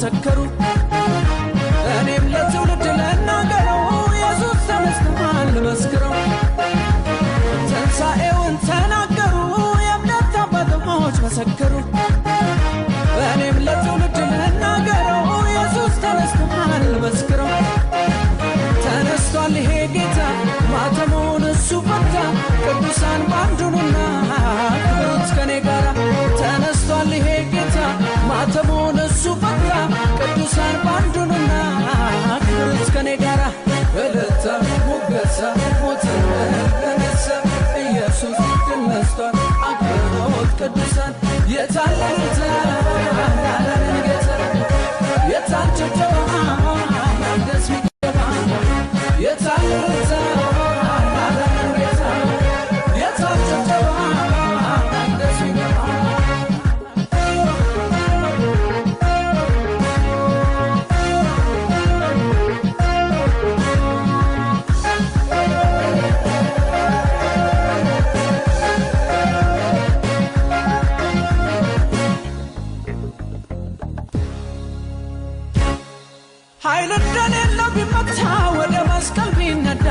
መሰከሩ እኔም ለትውልድ ልናገረው ኢየሱስ ተነስቷል ልመስክረው ትንሣኤውን ተናገሩ የእምነት አባቶች መሰከሩ እኔም ለትውልድ ልናገረው ኢየሱስ ተነስቷል ልመስክረው ተነስቷል ይሄ ጌታ ማተሙን እሱ ፈታ ቅዱሳን ባንዱኑና ክብሩት ከኔ ጋራ ተነስቷል ይሄ ጌታ ማተሙን እሱ ፈታ ቅዱሳን ባንዱኑና ክብሩት ከኔ ጋራ እልልታ ሙገሳ ሞትን ለነሳ ኢየሱስ ድል ነስቷል አክብሮት ቅዱሳን የታለ እልልታ ያለን ጌታ የታል ጭብጨባ ደስ ሚገባ የታለ እልልታ ያለን ጌታ የታል ጭብጨባ ደስ ሚገባ ኃይል እንደሌለው ቢመታ ወደ መስቀል ቢነዳ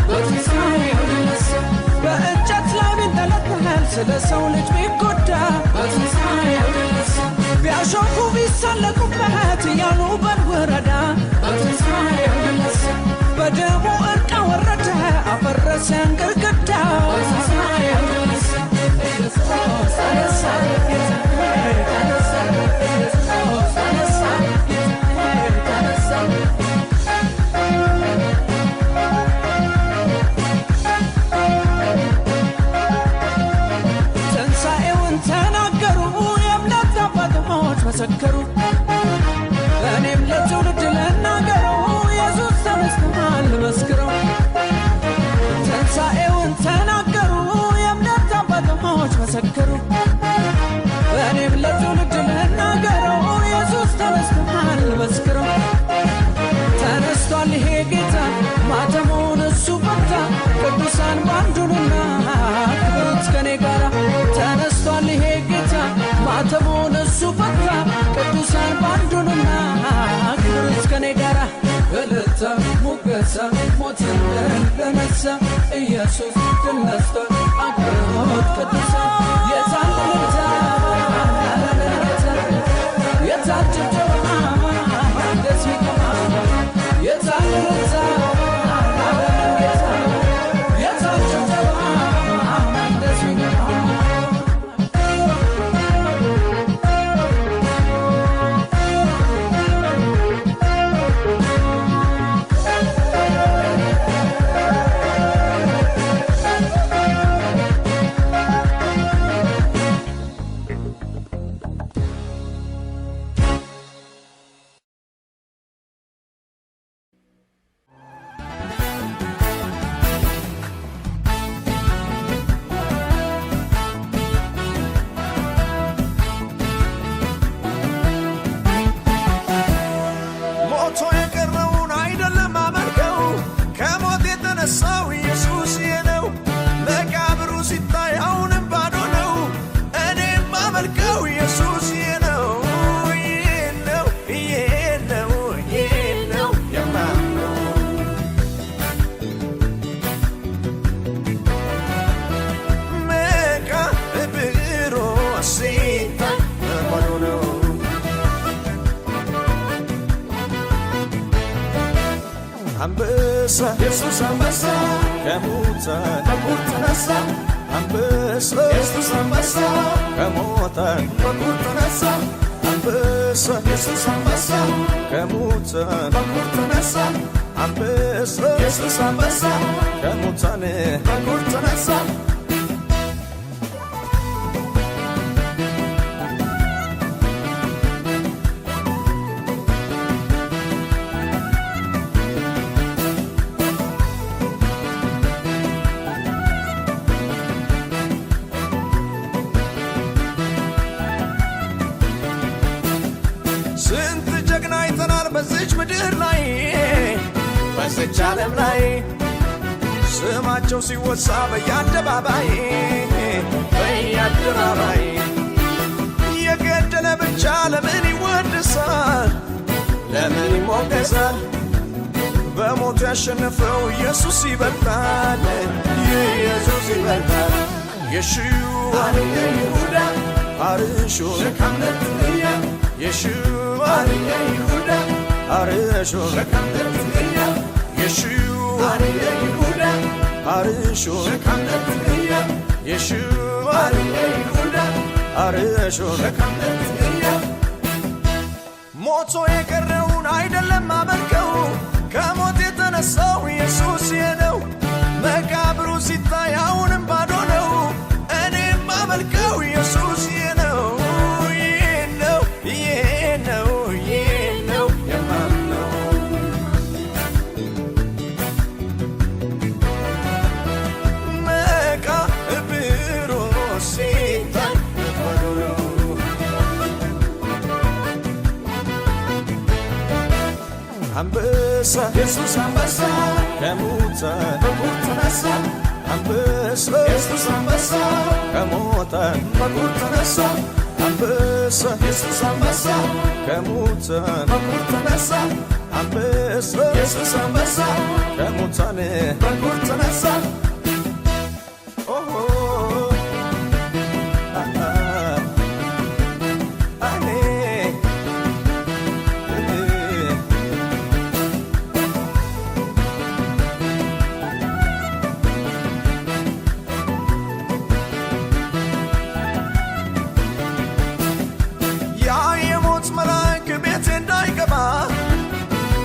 በትንሣኤው ሊነሳ በእንጨት ላይ ቢንጠለጠል ስለ ሰው ልጅ ቢጎዳ በትንሣኤው ሊነሳ ቢያሾፉ ቢሳለቁበት እያሉ በንወረዳ በትንሣኤው ሊነሳ በደሙ ዕርቅ አወረደ አፈረሰን ግድግዳ በትንሣኤው ሊነሳ ኢየሱስ ተነሳ ተነሳ ኢየሱስ ተነሳ ትንሣኤውን ተናገሩ የእምነት አባቶች መሰከሩ እኔም ለትውልድ ልናገረው ኢየሱስ ተነስቷል ልመስክረው ትንሣኤውን ተናገሩ የእምነት አባቶች መሰከሩ እኔም ለትውልድ ልናገረው ኢየሱስ ተነስቷል ልመስክረው ተነስቷል ይሄ ጌታ ማተሙን እሱ ፈታ ቅዱሳን ባንዱኑና ክብሩት ከኔ ጋራ ተነስቷል ይሄ ጌታ ማተሙን እሱ ፈታ ቅዱሳን ባንዱኑና ክብሩት ከኔ ጋራ እልልታ ሙገሳ ሞትን ለነሳ ኢየሱስ ድል ነስቷል አክብሮት ቅዱሳን የታል እልልታ ያለን ጌታ የታል ጭብጨባ ደስ ሚገባ የታል እልልታ ያለን ጌታ የታል ጭብጨባ ደስ ሚገባ አንበሳ ኢየሱስ አንበሳ ከሙታን በኩር ተነሳ አንበሳ ኢየሱስ አንበሳ ከሙታን በኩር ተነሳ አንበሳ ኢየሱስ አንበሳ ከሙታን በኩር ተነሳ አንበሳ ኢየሱስ አንበሳ ከሙታን በኩር ተነሳ በዚች ምድር ላይ በዚች ዓለም ላይ ስማቸው ሲወሳ በየአደባባይ የገደለ ብቻ ለምን ይወድሳል ይሞገሳል በሞቱ ያሸነፈው ኢየሱስ ይበልጣል ኢየሱስ ይበልጣል የሽዋ የይሁዳ አርሾ ሸካምነትያ የሽዋ የይሁዳ አርሾ ሸካምነትያ የሽዋ የይሁዳ አርሾ ሸካምነትያ የሽዋ የይሁዳ አርሾ ሸካምነትያ ሞቶ የቀረውን አይደለም አመልከው ከሞት የተነሳው ኢየሱስ ነው መቃብሩ ሲታይ አሁንም ባዶ ነው እኔም አመልከው ኢየሱስ ነው የማምነው መቃብሩ ሲታይ ባዶ ነው አንበሳ ኢየሱስ አንበሳ ከሙታን ተነሳ አንበሳ ኢየሱስ አንበሳ ከሙታን ተነሳ አንበሳ ኢየሱስ አንበሳ ከሙታን ተነሳ አንበሳ ኢየሱስ አንበሳ ከሙታን ተነሳ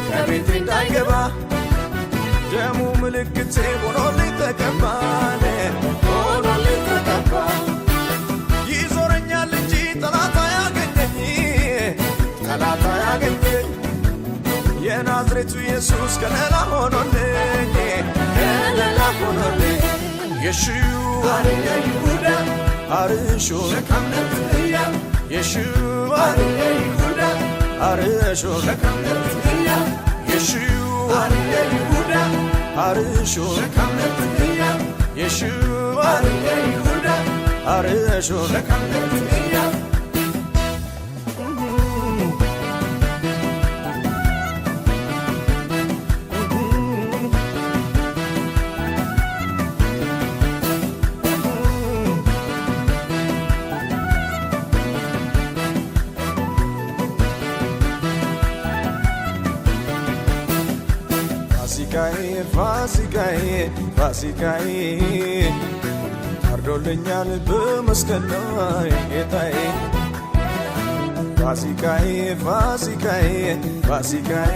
ከቤቴ እንዳይገባ ደሙ ምልክቴ ሆኖልኝ ተቀባ ይዞረኛል እንጂ ጠላት አያገኘኝ የናዝሬቱ ኢየሱስ ከለላ ሆኖልኝ የሽዋ የይሁዳ አርሾ ሸካምነትያ የሽዋ የይሁዳ አርሾ ሸካምነትያ የሽዋ የይሁዳ አርሾ ሸካምነትያ የሽዋ የይሁዳ አርሾ ሸካምነትያ ፋሲካዬ ታርዶልኛል በመስቀል ላይ ጌታዬ ፋሲካዬ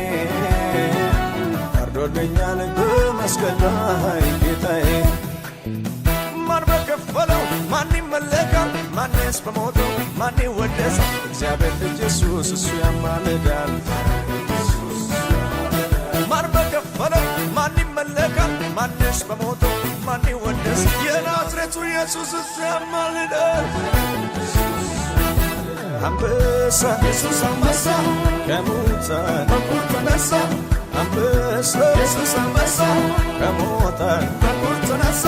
ታርዶልኛል በመስቀል ላይ ጌታዬ ማን በከፈለው ማን ይመለካል ማንስ በሞተው ማን ይወደሳል እግዚአብሔር ልጅ ኢየሱስ እሱ ያማልዳል ማን በከፈለው ማን ይመለካል ማንስ በሞተው ማን ይወደስ የናዝሬቱ ኢየሱስ እሱ ያማልዳል አንበሳ ኢየሱስ አንበሳ ከሙታን ተነሳ አንበሳ ኢየሱስ አንበሳ ከሙታን ተነሳ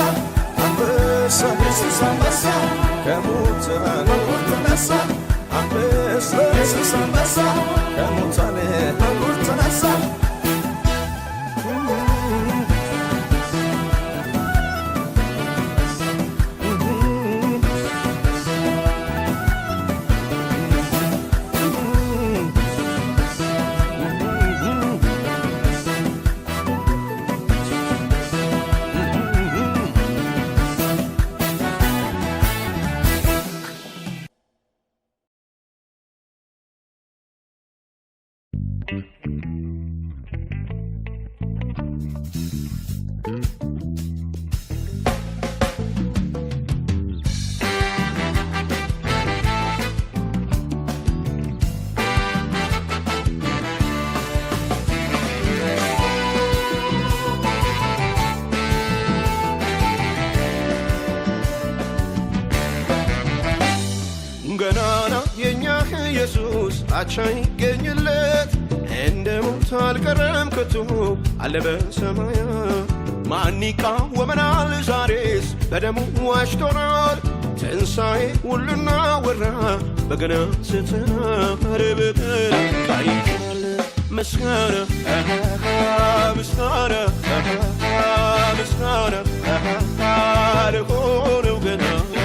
አንበሳ ኢየሱስ አንበሳ ከሙታን ተነሳ አንበሳ ኢየሱስ አንበሳ ከሙታን ተነሳ ገናና የኛ ኢየሱስ አቻ ይገኝለት እንደ ሞት አልቀረም ከቶ አለ በሰማያት ማን ይቃወመናል ዛሬስ በደሙ ዋጅቶናል ትንሣኤ ሁሉና ወራ በገና ስትናር በቀል ቃይናል ምስጋና ምስጋና ምስጋና ለሆነው ገናና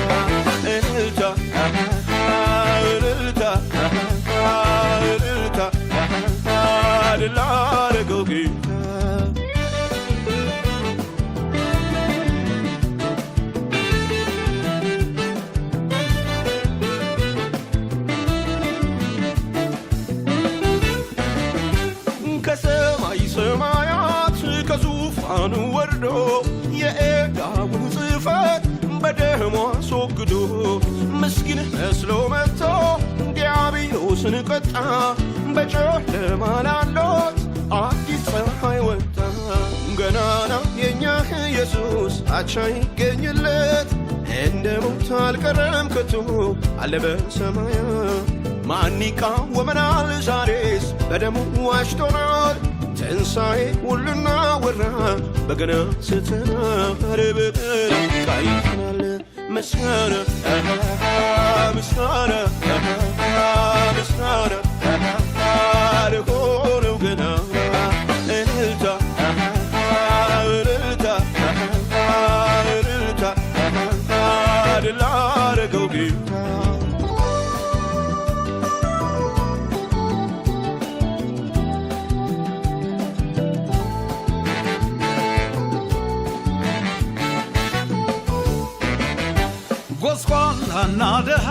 እልልታ እልልታ እልልታ ላረገው ጌታ ከሰማይ ሰማያት ከዙፋኑ ወርዶ የዕዳውን ጽሕፈት በደሙ አስወግዶ ምስኪን መስሎ መጥቶ ዲያብሎስን ቀጣ በጨለማ ላሉት አዲስ ፀሐይ ወጣ ገናና የኛ ኢየሱስ አቻ ይገኝለት እንደ ሞት አልቀረም ከቶ አለ በሰማያት ማን ይቃወመናል ዛሬስ በደሙ ዋጅቶናል ትንሣኤ ሁሉና ወራ በገና ስተናር በገና ቃይተናል ምስጋና ምስጋና ምስጋና ለሆነው ገናና እልልታ እልልታ እልልታ ላረገው ጌታ ጎስቋላና ደሃ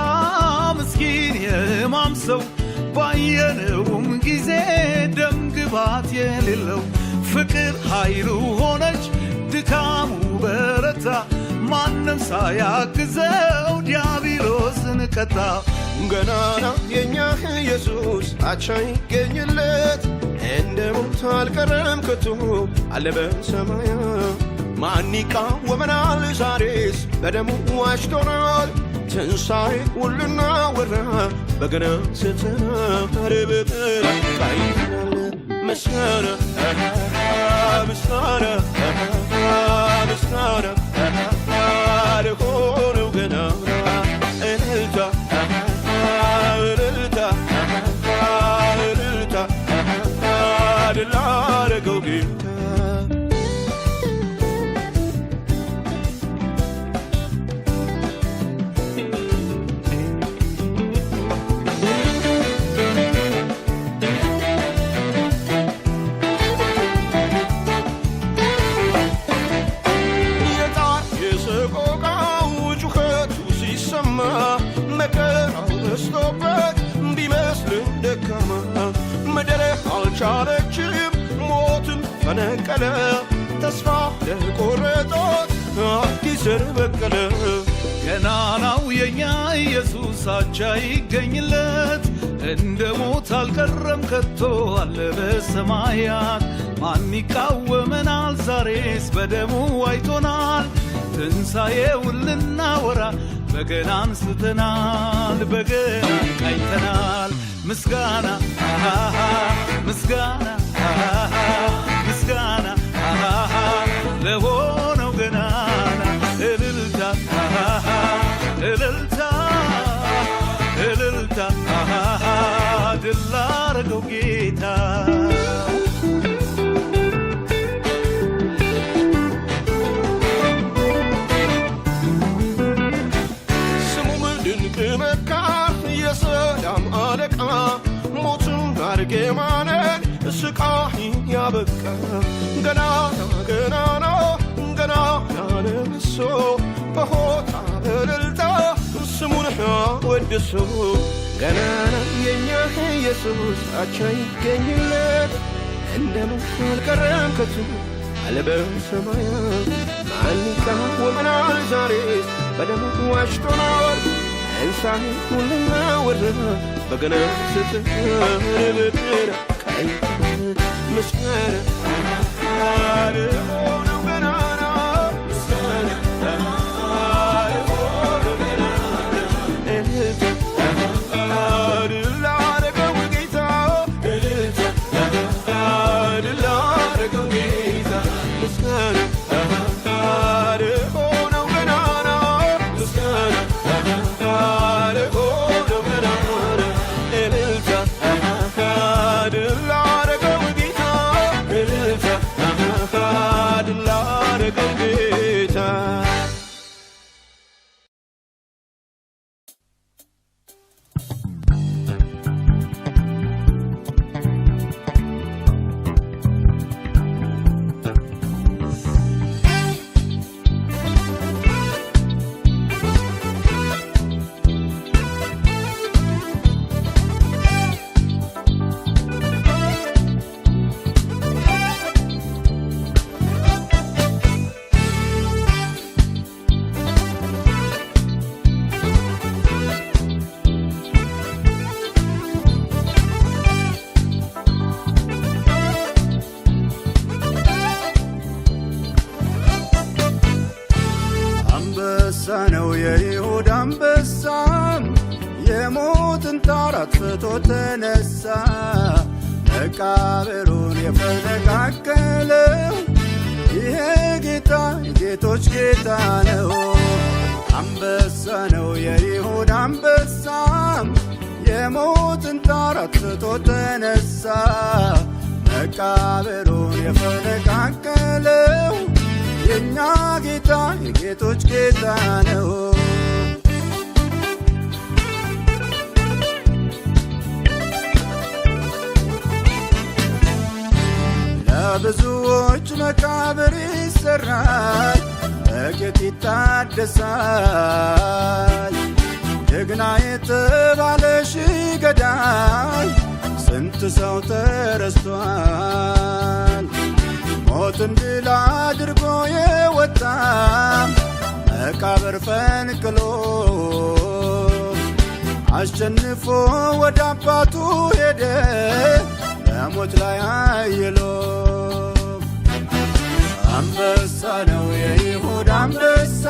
ምስኪን የሕማም ሰው ባየነውም ጊዜ ደም ግባት የሌለው ፍቅር ኃይሉ ሆነች ድካሙ በረታ ማንም ሳያግዘው ዲያብሎስን ቀጣ ገናና የኛ ኢየሱስ አቻ ይገኝለት እንደ ሞት አልቀረም ከቶ አለ በሰማያት ማን ይቃወመናል ዛሬስ በደሙ ዋጅቶናል ትንሣኤ ሁሉና ወራ በገና ስተናር በገና ቃይተናል ምስጋና ምስጋና ምስጋና ለሆነው ገናና እልልታ እልልታ እልልታ ላረገው ጌታ መከራው በዝቶበት ቢመስልም ደካማ ምድር አልቻለችም ሞትን ፈነቀለ ተስፋ ለቆረጦት አዲስ ዘር በቀለ ገናናው የኛ ኢየሱስ አቻ ይገኝለት እንደ ሞት አልቀረም ከቶ አለ በሰማያት ማን ይቃወመናል ዛሬስ በደሙ ዋጅቶናል ትንሣኤውን ልናወራ በገና አንስተናል በገና ቃኝተናል ምስጋና ምስጋና ምስጋና ለሆነው ገናና እልልታ እልልታ እልልታ ድል ላረገው ጌታ የሰላም አለቃ ሞትን አርጌማንን ስቃይ ያበቃ ገናና ገናና ገናና ነብሶ በሆታ እልልታ ስሙን ወድሶ ገናና የኛ ኢየሱስ አቻ ይገኝለት እንደ ሞት አልቀረም ከቶ አለ በሰማያት ማን ይቃወመናል ዛሬ በደሙ ዋጅቶናል ትንሣኤ ሁሉና ወራ በገና ስተናር በገና ቃይተናል ምስጋና ለሆነው ገናና ምስጋና ለሆነው ገናና እልልታ ላረገው ጌታ እልልታ ላረገው ጌታ ምስጋና ለሆነው ገናና ምስጋና እልልታ ድል ላረገው አጥፍቶ ተነሳ መቃብሩን የፈነቃቀለው ይሄ ጌታ የጌቶች ጌታ ነው። አንበሳ ነው የይሁዳ አንበሳ የሞትን ጣር አጥፍቶ ተነሳ መቃብሩን የፈነቃቀለው የእኛ ጌታ የጌቶች ጌታ ነው። ለብዙዎች መቃብር ይሰራል ጥቂት ይታደሳል። ጀግና የተባለ ሺህ ገዳይ ስንት ሰው ተረስቷል። ሞትን ድል አድርጎ የወጣ መቃብር ፈንቅሎ አሸንፎ ወደ አባቱ ሄደ በሞት ላይ አይሎ አንበሳ ነው የይሁዳ አንበሳ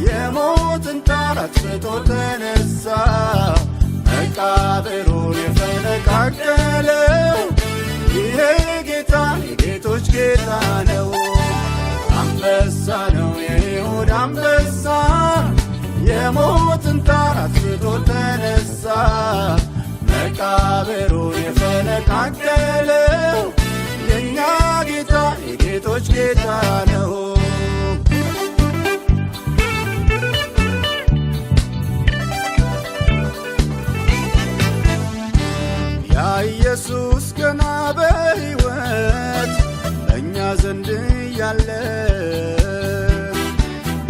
የሞትን ጣር አጥፍቶ ተነሳ መቃብሩን የፈነቃቀለው ይሄ ጌታ የጌቶች ጌታ ነው። አንበሳ ነው የይሁዳ አንበሳ የሞትን ጣር አጥፍቶ ተነሳ መቃብሩን የፈነቃቀለው የእኛ ጌታ የጌቶች ጌታ ነው። ያ ኢየሱስ ገና በሕይወት በእኛ ዘንድ ያለ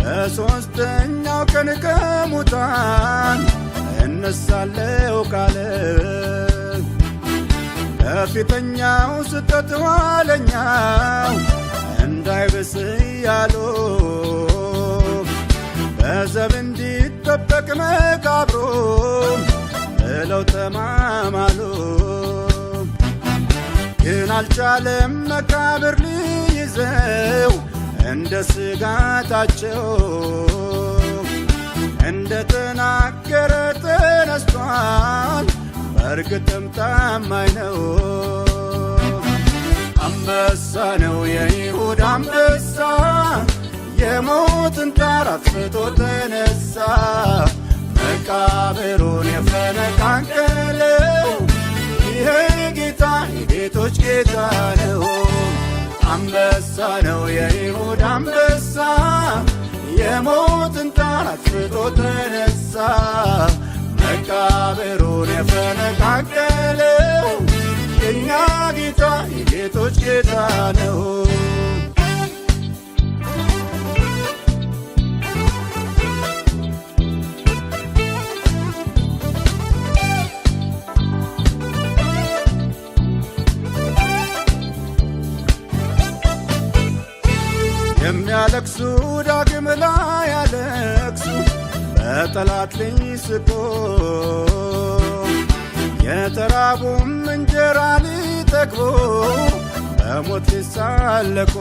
በሦስተኛው ቀን ከሙታን እነሳለው ካለ ከፊተኛው ስጠት ኋለኛው እንዳይብስ እያሉ በዘብ እንዲጠበቅ መቃብሩ ብለው ተማማሉ። ግን አልቻለም መቃብር ሊይዘው እንደ ስጋታቸው እንደ ተናገረ ተነስቷል በእርግጥም ታማኝ ነው። አንበሳ ነው የይሁዳ አንበሳ የሞትን ጣር አጥፍቶ ተነሳ መቃብሩን የፈነቃቀለው ይሄ ጌታ የጌቶች ጌታ ነው። አንበሳ ነው የይሁዳ አንበሳ የሞትን ጣር አጥፍቶ ተነሳ መቃብሩን የፈነቃቀለው የእኛ ጌታ የጌቶች ጌታ ነው። የሚያለቅሱ ዳግም ላይ ያለቅሱ በጠላት ሊስቆ የተራቡም እንጀራ ሊጠግቡ በሞት ሊሳለቁ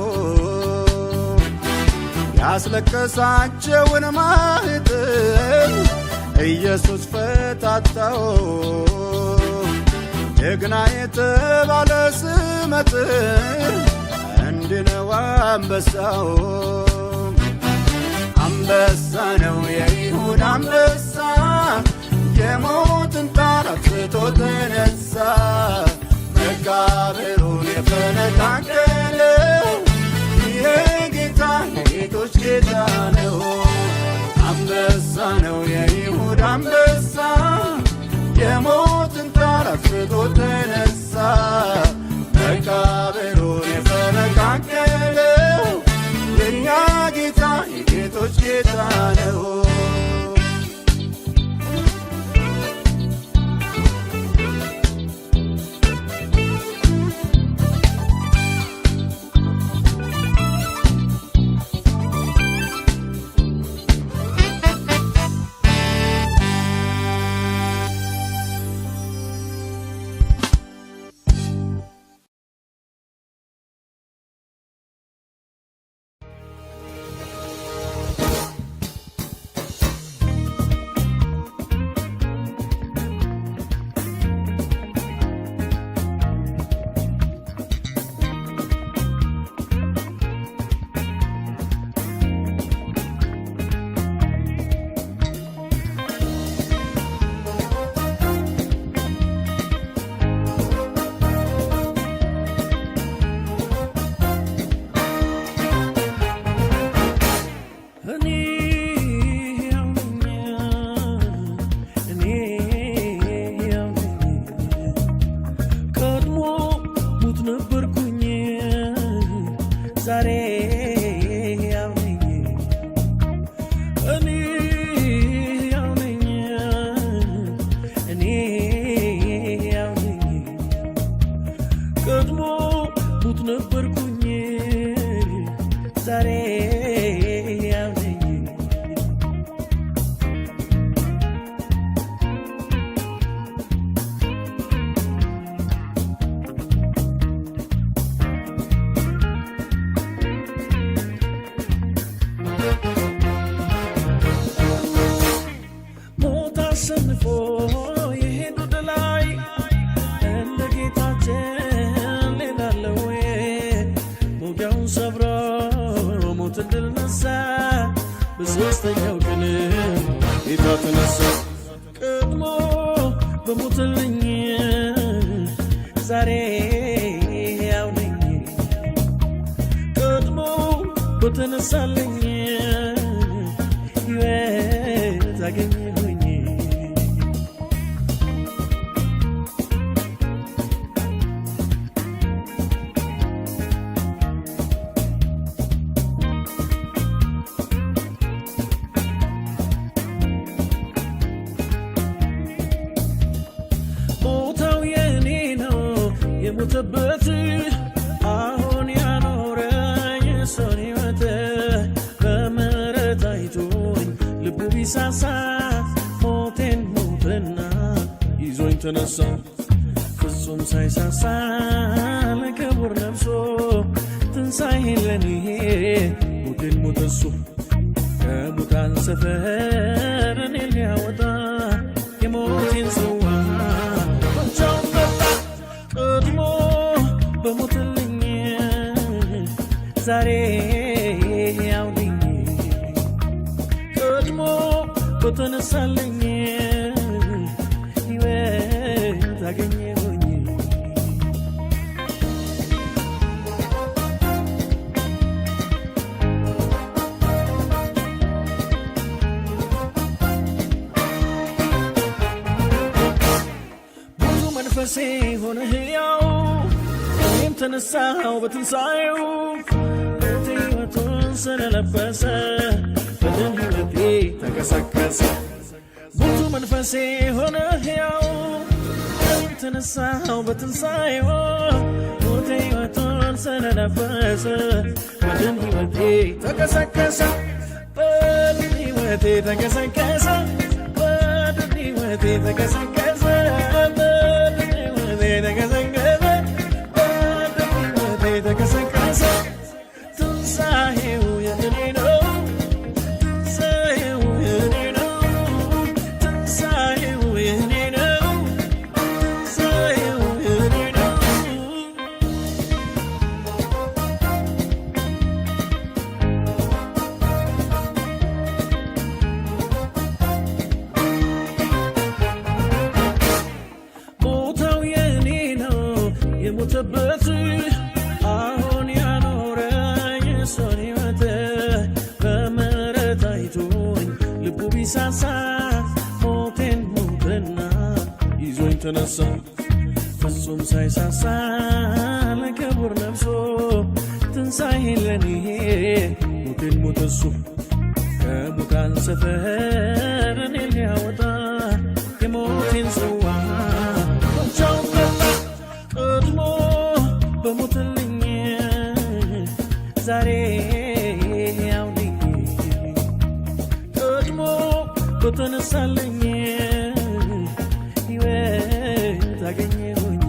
ያስለቀሳቸውን ማኅተም ኢየሱስ ፈታታው ጀግና የተባለ ስመጥር እንድነው አንበሳው አንበሳ ነው የይሁዳ አንበሳ የሞትን ጣር አጥፍቶ ተነሳ መቃብሩን የፈነቃቀለው ይሄ ጌታ የጌቶች ጌታ ነው። አንበሳ ነው የይሁዳ አንበሳ የሞትን ጣር አጥፍቶ ተነሳ መቃብሩን የፈነቃቀለው የእኛ ጌታ የጌቶች ጌታ ነው። አሸንፎ የሄዱ ድላይ እንደ ጌታችን ሌላለ ወይ? ሞጊያውን ሰብሮ ሞትን ድል ነሳ። በሦስተኛው ቀን ጌታ ተነሳ። ቀድሞ በሞትልኝ ዛሬ ሕያው ነኝ። ቀድሞ በተነሳልኝ ሕይወት አገኘሁኝ። ቦታው የኔ ነው የሞተበት አሁን ያኖረኝ እሱን ሕይወት በምሕረት አይቶኝ ልቡ ቢሳሳ ሞቴን ሞተና ይዞኝ ተነሳ። ፍጹም ሳይሳሳ ለክቡር ነፍሶ ትንሣኤን ለኔ ሞቴን ሞተ እሱ። ከሙታን ሰፈር እኔን ሊያወጣ የሞቴን ጽዋ ብቻውን ጠጣ። ቀድሞ በሞትልኝ ዛሬ ሕያው ነኝ። ቀድሞ በተነሳልኝ ሕይወት አገኘሁኝ። ብዙ መንፈሴ ሆነ ሕያው እኔም ተነሳው በትንሣኤው ሞቴ ሕይወቱን ስለለበሰ በደም ሕይወቴ ተቀሰቀሰ። ብዙ መንፈሴ ሆነ ሕያው እኔም ተነሳው በትንሣኤው ሞቴ ሕይወቱን ስለለበሰ በደም ሕይወቴ ተቀሰቀሰ። በደም ሕይወቴ ተቀሰቀሰ። በደም ሕይወቴ ተቀሰቀሰ። በደም ሕይወቴ ተቀሰቀሰ። በደም ሕይወቴ ተቀሰቀሰ። ትንሣኤው የእኔ ነው። ትንሣኤው የእኔ ነው። ትንሣኤው የእኔ ነው። ትንሣኤው የእኔ ነው። ቦታው የኔ ነው የሞተበት አሁን ያኖረኝ እሱን ሕይወት በምሕረት አይቶኝ ልቡ ቢሳሳ ሞቴን ሞተና ይዞኝ ተነሳ። ፍጹም ሳይሳሳ ለክቡር ነፍሶ ትንሣኤን ለኔ ሞቴን ሞተ እሱ። ከሙታን ሰፈር እኔን ሊያወጣ የሞቴን ጽዋ ብቻውን ጠጣ። ቀድሞ በሞትልኝ ዛሬ ሕያው ነኝ። ቀድሞ በተነሳልኝ ሕይወት አገኘሁኝ።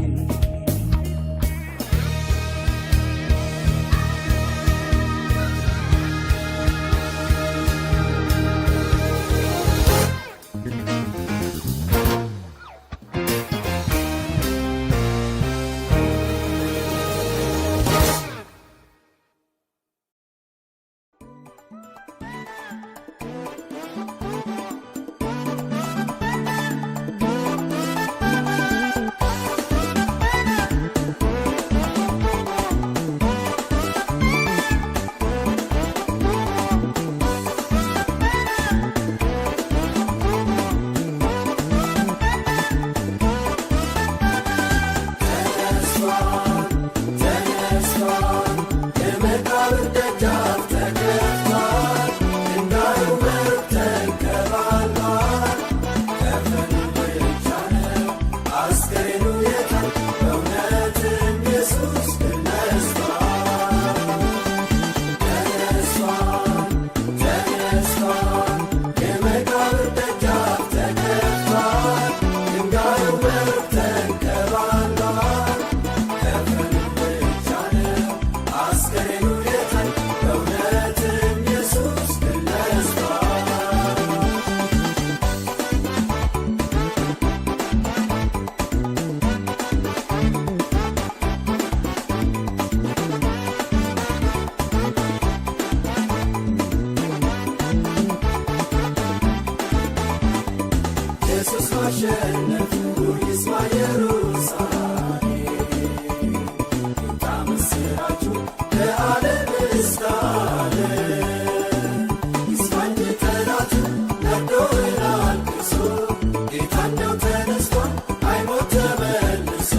ማሸነፉ ይስማ ኢየሩሳሌም ጌታ ምስራቹ ለዓለም እስካለ ይስማኝ ጠላት ነዶን አልቅሶ ጌታ እንደው ተነስቷል አይሞት ተመልሶ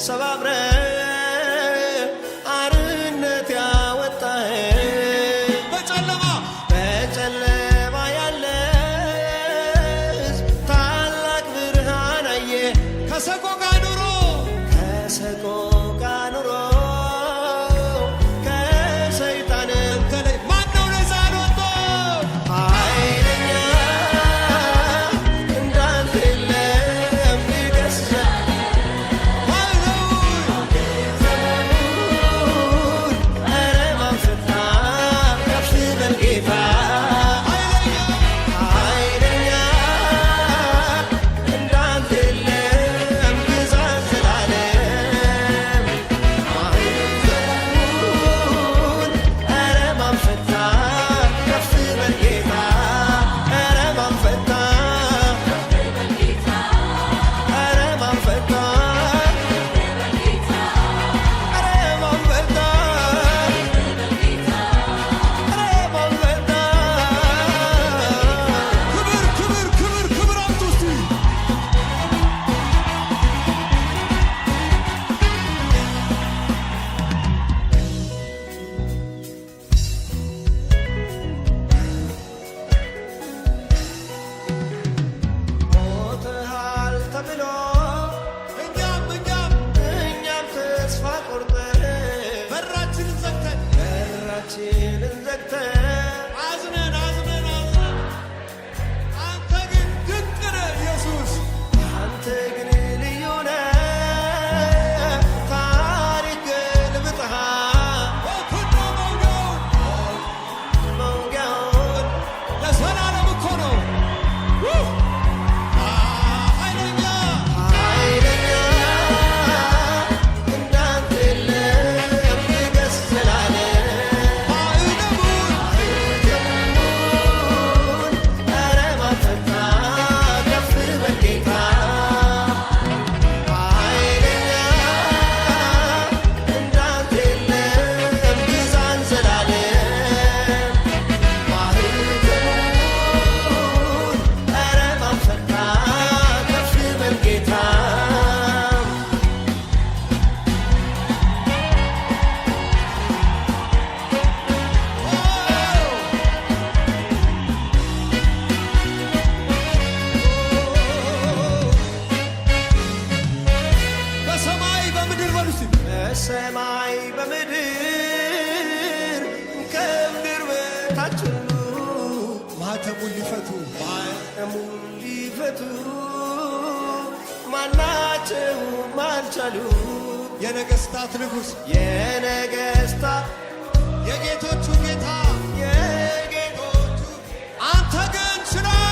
ሰባብረ አርነት ያወጣህ በጨለማ ያለ ታላቅ ብርሃን አየ ከሰቆቃ ኑሮ ከሰይጣን ተለይ ማነው ነፃ ወጥቶ ኃይለኛ እንዳንተ የለም ይገስጻል ኧረ ማን ፈታ ከፍ በል ጌታ ኃይለኛ እንዳንተ የለም ግዛት ዘላለም ኧረ ማን ፈታ ከፍ በል ጌታ ኧረ ማን ፈታ ኧረ ማን ፈታ ኧረ ማን ፈታ ክብር አምጡ እስቲ ሞተሃል ተብሎ እኛም እኛም ተስፋ ቆርጠን በራችንን ዘግተን በራችንን ዘግተን አዝነን አንተ ግን ድንቅ ነህ ኢየሱስ አንተ ግን ልዩ ነህ ታሪክ ገልብጠሃል ወኩኖ መውጊያውን ለዘላለም እኮ ነው ኃይለኛ ኃይለኛ እንዳንተ የለም ይገስ ዘላለም ማዕነቡን ኧረ ማን ፈታ ከፍ በል ጌታ ኃይለኛ እንዳንተ የለም ግዛት ዘላለም ኧረ ማን ፈታ ከፍ በል ጌታ በሰማይ በምድር በሉ እስቲ በሰማይ በምድር ከምድር በታች ሁሉ ማተሙን ሊፈቱ ማኅተሙን ሊፈቱ ማናቸውም አልቻሉ የነገሥታት ንጉሥ የነገሥታት የጌቶቹ ጌታ የጌቶቹ አንተ ግን ችለህ